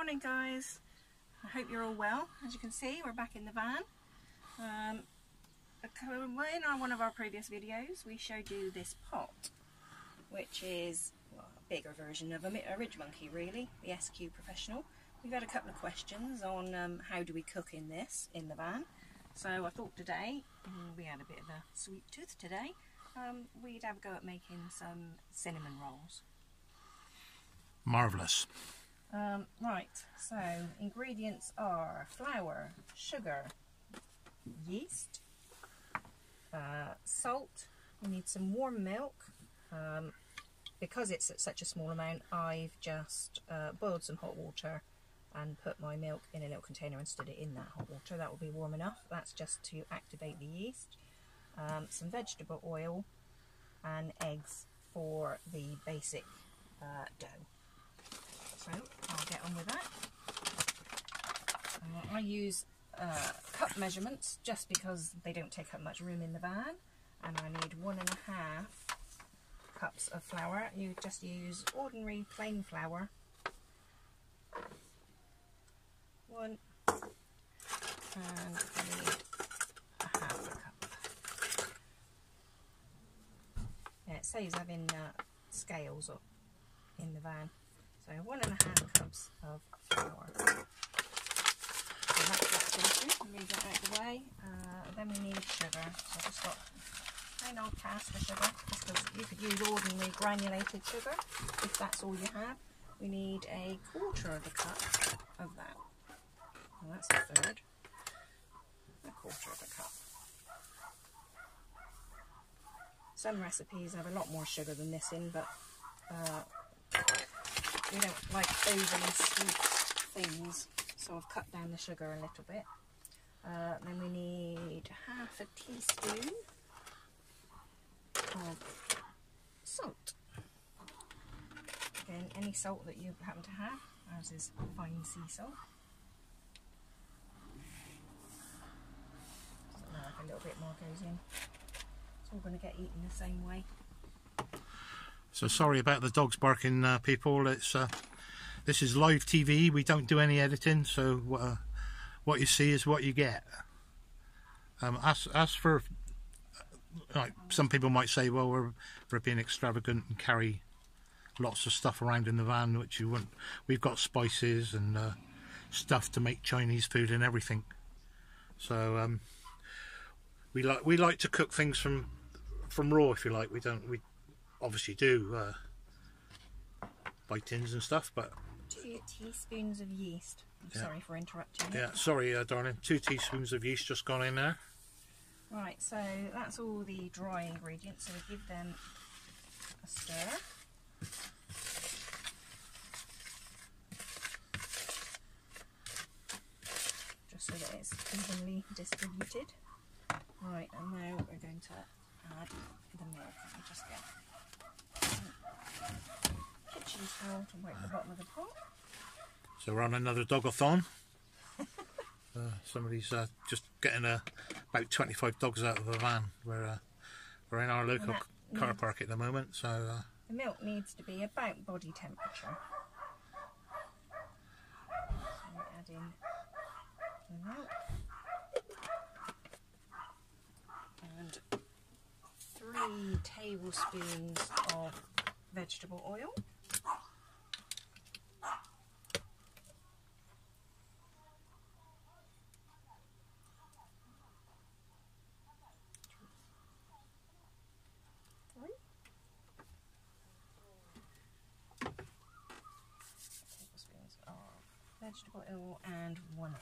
Morning guys, I hope you're all well. As you can see, we're back in the van. In one of our previous videos we showed you this pot, which is a bigger version of a Ridge Monkey really, the SQ Professional. We've had a couple of questions on how do we cook in this in the van, so I thought today, we had a bit of a sweet tooth today, we'd have a go at making some cinnamon rolls. Marvellous. Right, so ingredients are flour, sugar, yeast, salt. We need some warm milk. Because it's at such a small amount, I've just boiled some hot water and put my milk in a little container and stood it in that hot water. That will be warm enough. That's just to activate the yeast. Some vegetable oil and eggs for the basic dough. So I'll get on with that. I use cup measurements just because they don't take up much room in the van, and I need 1.5 cups of flour. You just use ordinary plain flour. 1, and I need 1/2 cup. Yeah, it saves having scales up in the van. So 1.5 cups of flour. So that's filtered. Move that out of the way. Then we need sugar. So I've just got plain old caster sugar. Just because you could use ordinary granulated sugar if that's all you have. We need 1/4 cup of that. Well, that's 1/3. 1/4 cup. Some recipes have a lot more sugar than this in, but we don't like overly sweet things, so I've cut down the sugar a little bit. Then we need 1/2 teaspoon of salt. Again, any salt that you happen to have. Ours is fine sea salt. Like a little bit more goes in. It's all going to get eaten the same way. So sorry about the dogs barking, people. It's this is live TV. We don't do any editing, so what you see is what you get. As for like some people might say, well, we're being extravagant and carry lots of stuff around in the van, which you wouldn't. We've got spices and stuff to make Chinese food and everything. So we like to cook things from raw, if you like. We obviously do buy tins and stuff, but 2 teaspoons of yeast. I'm sorry for interrupting. Yeah, sorry, darling. 2 teaspoons of yeast just gone in there. Right, so that's all the dry ingredients. So we give them a stir. Just so that it's evenly distributed. Right, and now we're going to add the milk. Let me just get kitchen towel to wipe the bottom of the pot. So we're on another dog-a-thon. Somebody's just getting about 25 dogs out of the van. We're in our local car park at the moment, so the milk needs to be about body temperature. So we add in the milk and 3 tablespoons of vegetable oil. Tablespoons of vegetable oil and 1 egg.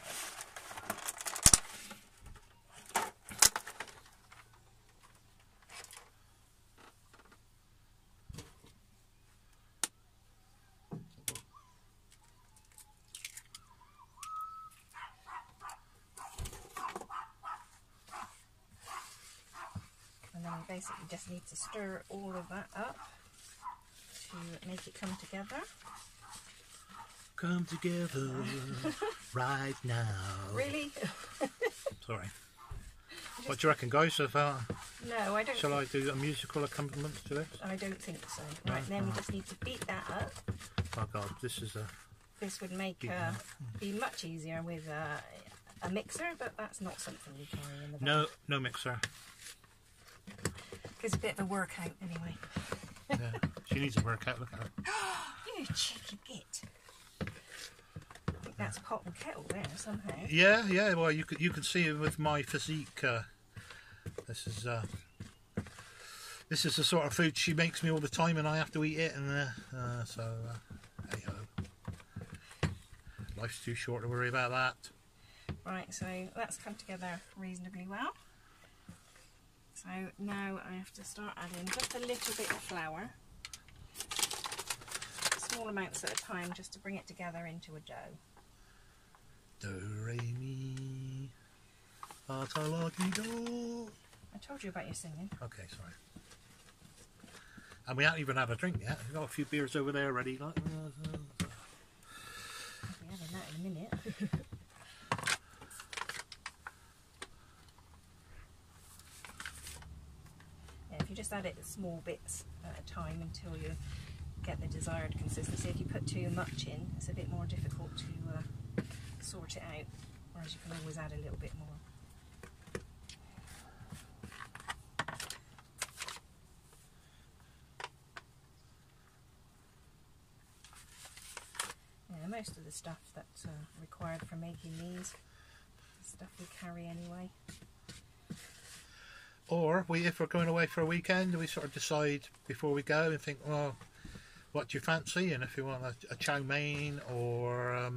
And then we basically just need to stir all of that up to make it come together. come together right now. Really? Sorry. What do you reckon, guys? No, I don't. Shall I do a musical accompaniment to this? I don't think so. Right, then we just need to beat that up. Oh God, this is a this would make be much easier with a mixer, but that's not something you carry in the van. No mixer. Gives a bit of a workout anyway. Yeah, she needs a workout. Look at her. You cheeky git. I think that's pot and kettle there somehow. Yeah. Well, you could see it with my physique. This is the sort of food she makes me all the time, and I have to eat it. And hey ho. Life's too short to worry about that. Right, so that's come together reasonably well. So now I have to start adding just a little bit of flour, small amounts at a time, just to bring it together into a dough. Do, re, mi, fa, ta, la, ti, do. I told you about your singing. Okay, sorry. And we haven't even had a drink yet. We've got a few beers over there ready. I'll be having that in a minute. If you just add it small bits at a time until you get the desired consistency. If you put too much in, it's a bit more difficult to sort it out, whereas you can always add a little bit more. Yeah, most of the stuff that's required for making these is stuff we carry anyway. Or if we're going away for a weekend, we sort of decide before we go and think, well, what do you fancy? And if you want a chow mein, or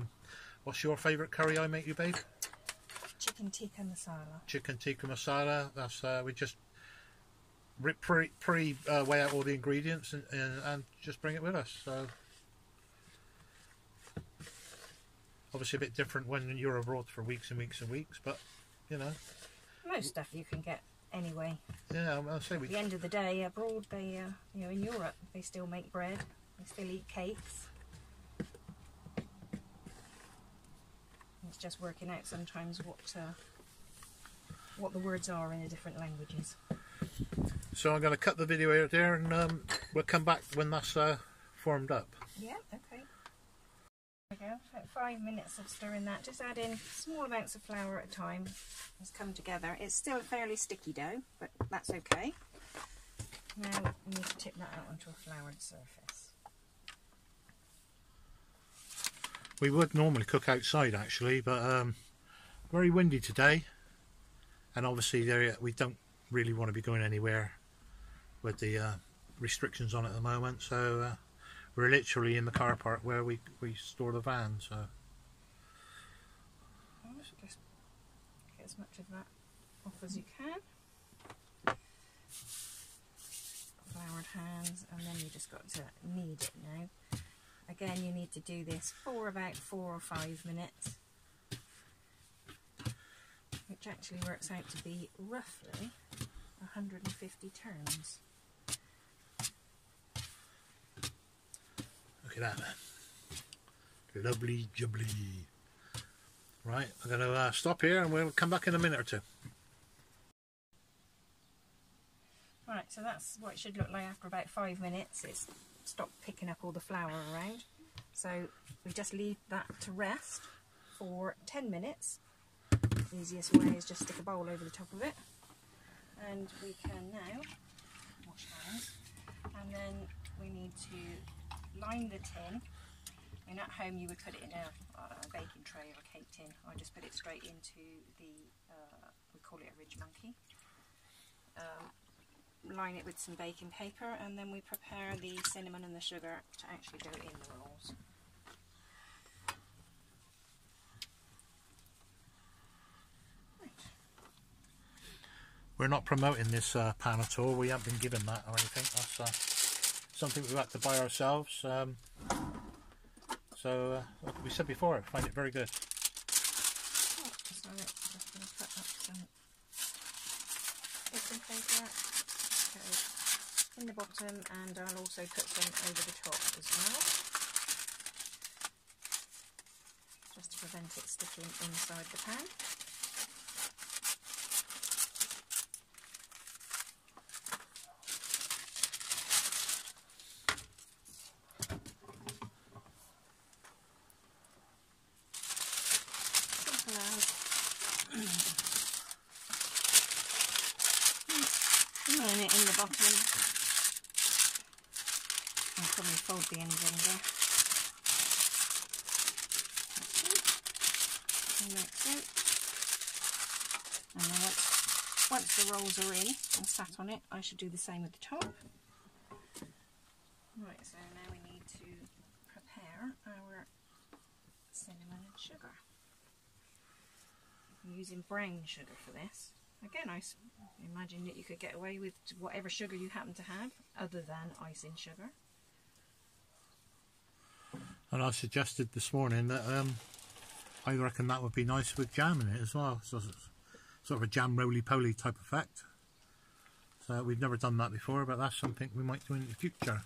what's your favourite curry I make you, babe? Chicken tikka masala. Chicken tikka masala. That's we just weigh out all the ingredients and just bring it with us. So obviously a bit different when you're abroad for weeks and weeks and weeks, but you know, most stuff you can get anyway. Yeah, I'll say at the end of the day, abroad, they, you know, in Europe, they still make bread, they still eat cakes. It's just working out sometimes what the words are in the different languages. So I'm going to cut the video out there, and we'll come back when that's formed up. Yeah, okay. There we go. About 5 minutes of stirring that. Just add in small amounts of flour at a time. It's come together. It's still a fairly sticky dough, but that's okay. Now we need to tip that out onto a floured surface. We would normally cook outside actually, but very windy today, and obviously we don't really want to be going anywhere with the restrictions on at the moment, so we're literally in the car park where we store the van. So just get as much of that off as you can. Floured hands, and then you just got to knead it now. Again, you need to do this for about 4 or 5 minutes, which actually works out to be roughly 150 turns. Look at that. Lovely jubbly. Right, I'm going to stop here and we'll come back in a minute or two. Right, so that's what it should look like after about 5 minutes. It's stopped picking up all the flour around. So we just leave that to rest for 10 minutes. The easiest way is just stick a bowl over the top of it. And we can now wash hands. And then we need to line the tin. I mean, at home you would put it in a baking tray or a cake tin. I just put it straight into the, we call it a ridge monkey. Line it with some baking paper, and then we prepare the cinnamon and the sugar to actually go in the rolls. Right. We're not promoting this pan at all. We haven't been given that or anything. That's something we've had to buy ourselves. So, like we said before, I find it very good. So just going to cut up some baking paper in the bottom, and I'll also put some over the top as well, just to prevent it sticking inside the pan. fold the ends under. Like so. And then once the rolls are in and sat on it, I should do the same with the top. Right, so now we need to prepare our cinnamon and sugar. I'm using brown sugar for this. Again, I imagine that you could get away with whatever sugar you happen to have other than icing sugar. And I suggested this morning that I reckon that would be nice with jam in it as well. So sort of a jam roly-poly type effect. So we've never done that before, but that's something we might do in the future.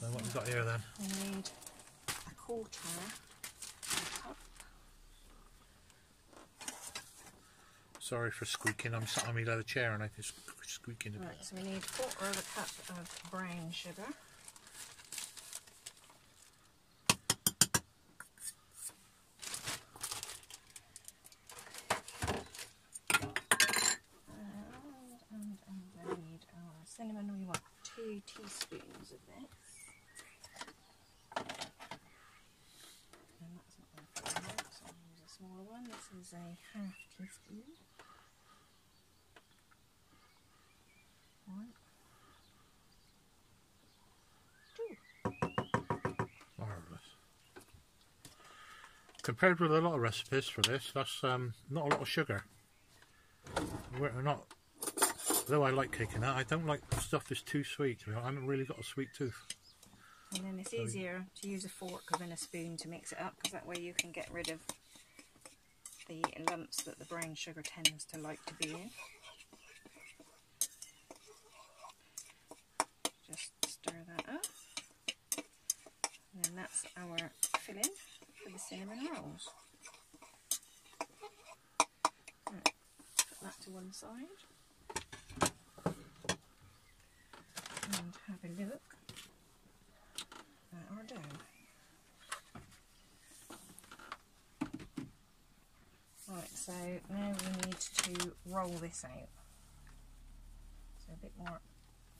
So what we've got here then? We need a quarter cup. Sorry for squeaking, I'm sat on my leather chair and I just squeaking a bit. Right, so we need a quarter of a cup of brown sugar. And we need our cinnamon. We want 2 teaspoons of this. And that's not going to fit in there, so I'll use a smaller one. This is a half teaspoon. 1, 2. Marvellous. Compared with a lot of recipes for this, that's not a lot of sugar. We're not, though I like cake and that, I don't like stuff that's too sweet. I haven't really got a sweet tooth. And then it's easier to use a fork than a spoon to mix it up, because that way you can get rid of the lumps that the brown sugar tends to like to be in. Just stir that up. And then that's our filling for the cinnamon rolls. Right, put that to one side. And have a look at our dough. Right, so now we need to roll this out. So a bit more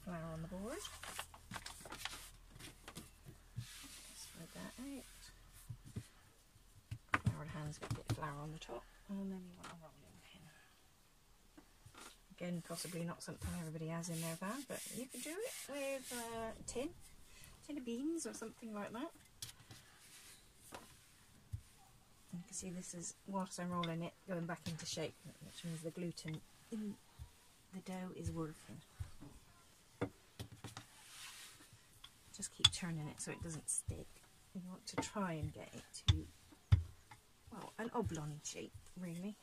flour on the board. Spread that out. Floured hands, get a bit of flour on the top, and then you want a rolling pin. Again, possibly not something everybody has in their van, but you could do it with a tin of beans or something like that. You can see this is, whilst I'm rolling it, going back into shape, which means the gluten in the dough is working. Just keep turning it so it doesn't stick. You want to try and get it to, well, an oblong shape, really.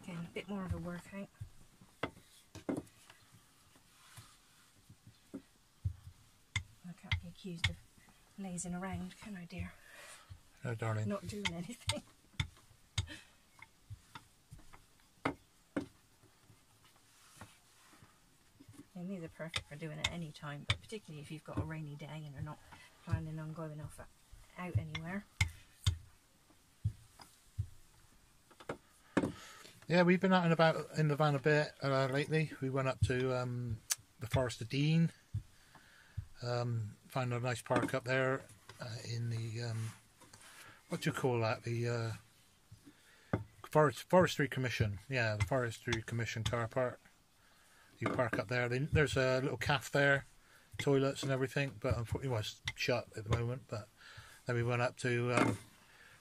Again, a bit more of a workout. I can't be accused of lazing around, can I, dear? No, darling. Not doing anything. And these are perfect for doing at any time, but particularly if you've got a rainy day and you're not planning on going off out anywhere. Yeah, we've been out and about in the van a bit lately. We went up to the Forest of Dean, found a nice park up there in the, what do you call that, the Forestry Commission. Yeah, the Forestry Commission car park. You park up there. There's a little cafe there, toilets and everything, but unfortunately it's shut at the moment. But then we went up to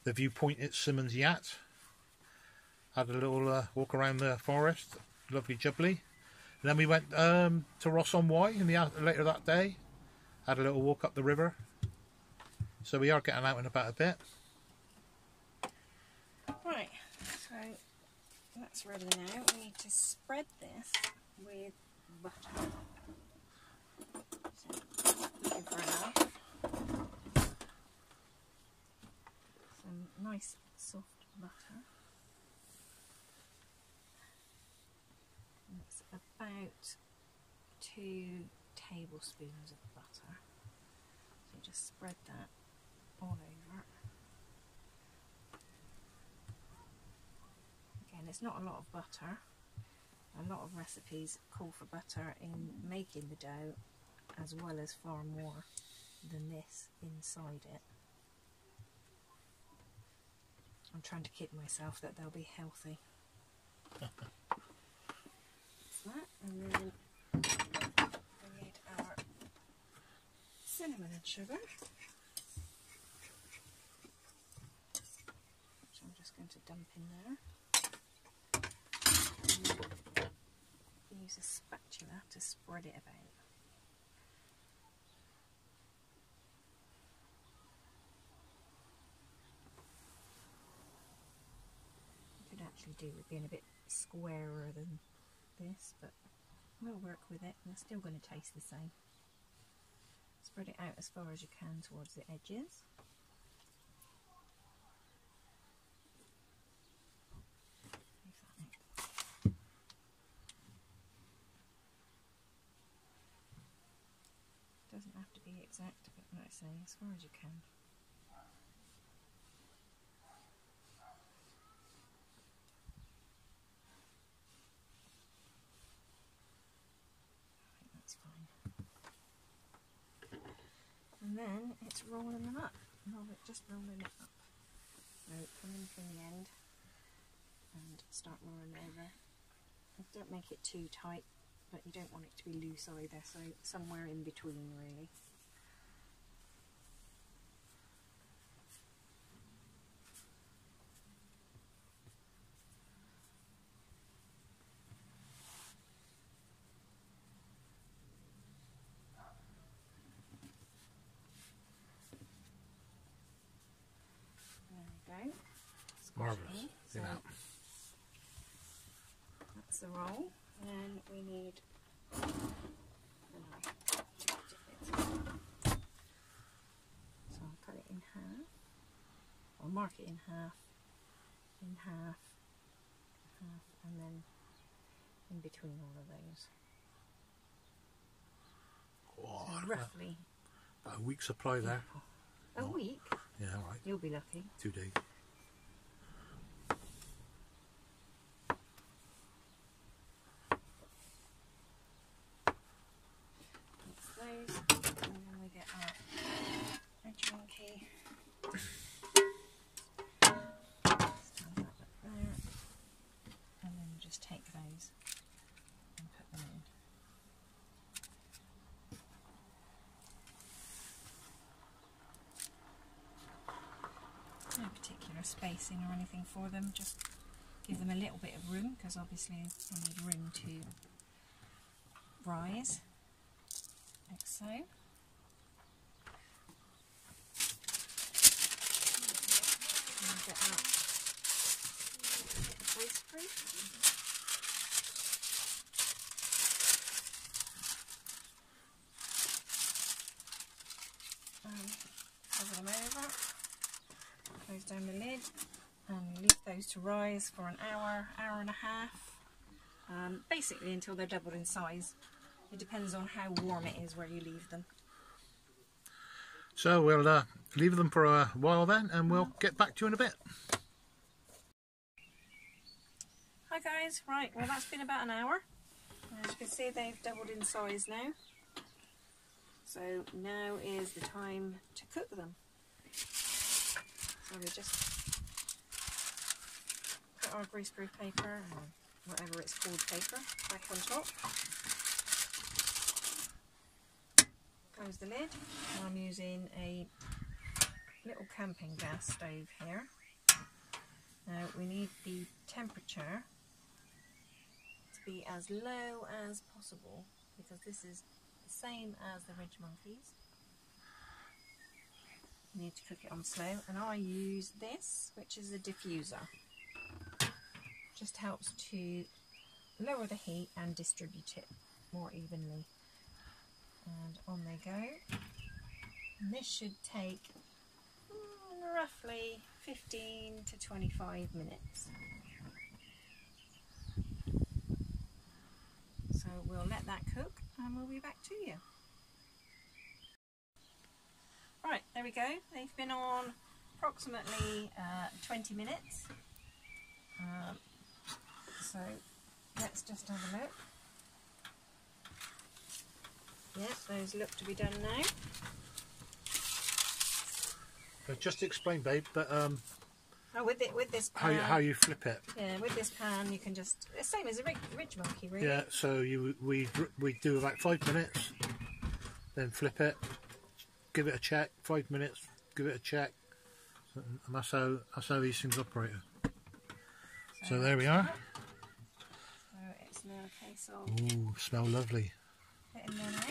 the viewpoint at Simmons Yacht. Had a little walk around the forest, lovely jubbly. And then we went to Ross-on-Wye later that day. Had a little walk up the river. So we are getting out and about a bit. Right, so that's ready now. We need to spread this with butter. So give her enough. Some nice soft butter. It's about 2 tablespoons of butter. So just spread that all over. it's not a lot of butter. A lot of recipes call for butter in making the dough, as well as far more than this inside it. I'm trying to kid myself that they'll be healthy. That's that, and then we need our cinnamon and sugar, which I'm just going to dump in there. And use a spatula to spread it about. Actually do with being a bit squarer than this, but we'll work with it. It's still going to taste the same. Spread it out as far as you can towards the edges. Doesn't have to be exact, but like I say, as far as you can. And then it's rolling them up. Just rolling it up. So come in from the end and start rolling over. Don't make it too tight, but you don't want it to be loose either, so somewhere in between really. There we go. Marvellous. So that's the roll. And we need a knife. So I'll cut it in half. I'll mark it in half, half, and then in between all of those. Oh, So roughly about a week's supply there. a week. Yeah, all right. You'll be lucky. 2 days. Those, and then we get our measuring key. Stand that up there, and then just take those and put them in. No particular spacing or anything for them, just give them a little bit of room, because obviously they need room to rise. Like so. And get that greaseproof. Cover them over, close down the lid, and leave those to rise for an hour, hour and a half, basically until they're doubled in size. It depends on how warm it is where you leave them. So we'll leave them for a while then, and we'll get back to you in a bit. Hi guys, right, well that's been about an hour. As you can see, they've doubled in size now. So now is the time to cook them. So we just put our greaseproof paper, or whatever it's called paper, back on top. Close the lid. I'm using a little camping gas stove here. Now we need the temperature to be as low as possible, because this is the same as the Ridge Monkeys. You need to cook it on slow, and I use this, which is a diffuser. Just helps to lower the heat and distribute it more evenly. And on they go. And this should take roughly 15 to 25 minutes. So we'll let that cook and we'll be back to you. Right, there we go. They've been on approximately 20 minutes. so let's just have a look. Yep, those look to be done now. Just explain, babe, but oh, with this pan, how you flip it. Yeah, with this pan you can just, the same as a ridge monkey, really. Yeah, so we do about 5 minutes, then flip it, give it a check. 5 minutes, give it a check, and that's how these things operate. So there we are. So it's now a case of ooh, smell lovely. getting them out.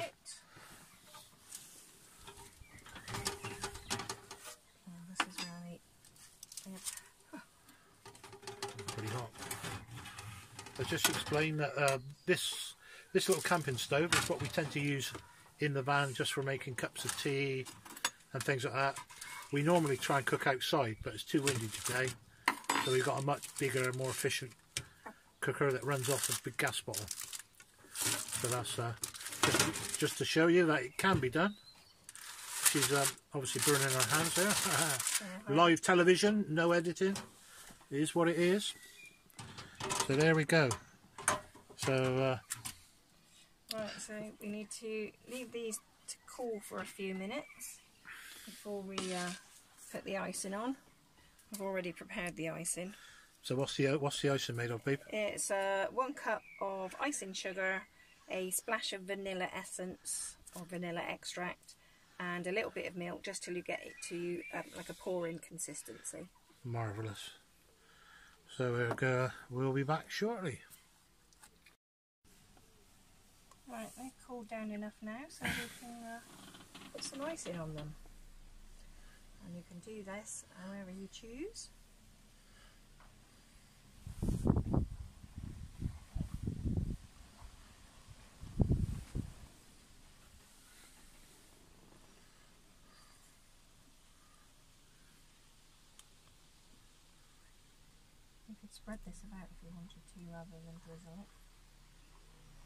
This is really, Pretty hot. So just explain that this little camping stove is what we tend to use in the van just for making cups of tea and things like that. We normally try and cook outside, but it's too windy today, so we've got a much bigger and more efficient cooker that runs off a big gas bottle. So that's just to show you that it can be done. She's obviously burning her hands there. Live television, no editing. It is what it is. So there we go. So right, so we need to leave these to cool for a few minutes before we put the icing on. I've already prepared the icing. so what's the icing made of, babe? It's 1 cup of icing sugar, a splash of vanilla essence or vanilla extract, and a little bit of milk, just till you get it to like a pouring consistency. Marvellous. So we'll be back shortly. Right, they've cooled down enough now, so we can put some icing on them. And you can do this however you choose. You could spread this about if you wanted to, rather than drizzle it.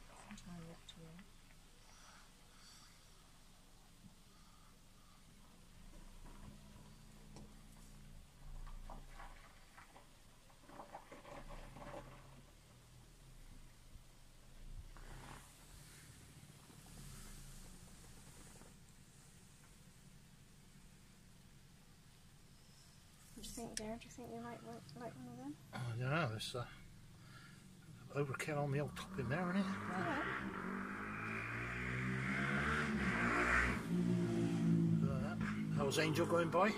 It's entirely up to you. What do you think, dear? Do you think you might like one of them? I don't know, there's overkill on the old top in there, isn't it? Yeah. How was Angel going by?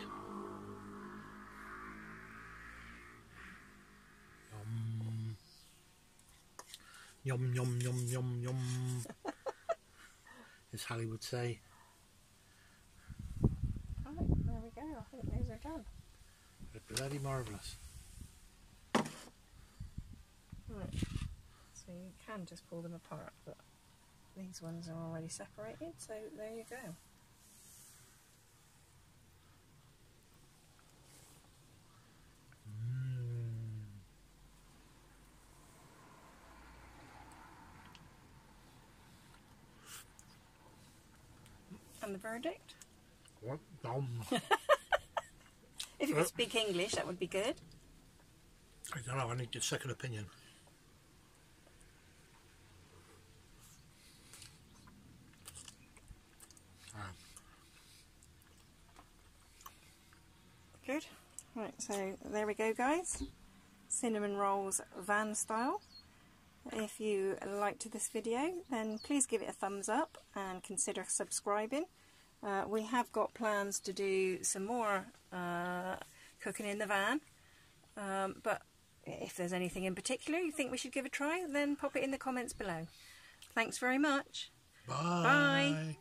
Yum yum yum yum yum. As Hallie would say. Right, there we go. I think those are done. They're bloody marvellous. Right. So you can just pull them apart, but these ones are already separated, so there you go. And the verdict? What? If you could speak English, that would be good. I don't know, I need a second opinion. Good. Right, so there we go, guys. Cinnamon rolls van style. If you liked this video, then please give it a thumbs up and consider subscribing. We have got plans to do some more cooking in the van, but if there's anything in particular you think we should give a try, then pop it in the comments below. Thanks very much. Bye. Bye.